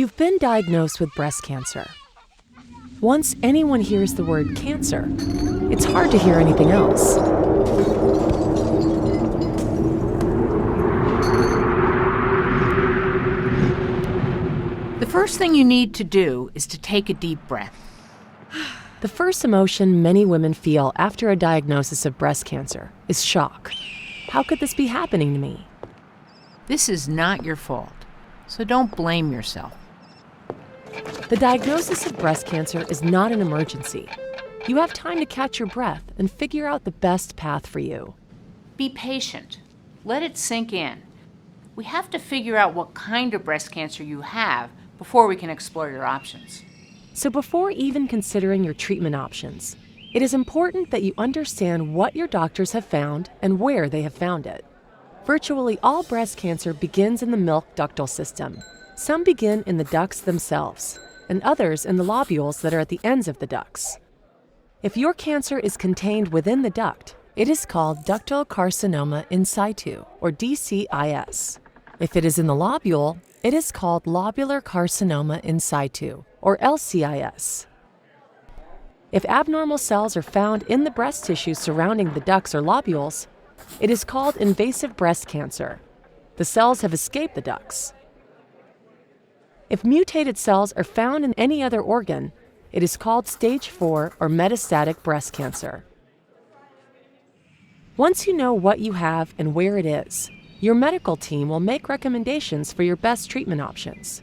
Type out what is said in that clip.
You've been diagnosed with breast cancer. Once anyone hears the word cancer, it's hard to hear anything else. The first thing you need to do is to take a deep breath. The first emotion many women feel after a diagnosis of breast cancer is shock. How could this be happening to me? This is not your fault, so don't blame yourself. The diagnosis of breast cancer is not an emergency. You have time to catch your breath and figure out the best path for you. Be patient. Let it sink in. We have to figure out what kind of breast cancer you have before we can explore your options. So before even considering your treatment options, it is important that you understand what your doctors have found and where they have found it. Virtually all breast cancer begins in the milk ductal system. Some begin in the ducts themselves, and others in the lobules that are at the ends of the ducts. If your cancer is contained within the duct, it is called ductal carcinoma in situ, or DCIS. If it is in the lobule, it is called lobular carcinoma in situ, or LCIS. If abnormal cells are found in the breast tissue surrounding the ducts or lobules, it is called invasive breast cancer. The cells have escaped the ducts. If mutated cells are found in any other organ, it is called stage 4 or metastatic breast cancer. Once you know what you have and where it is, your medical team will make recommendations for your best treatment options.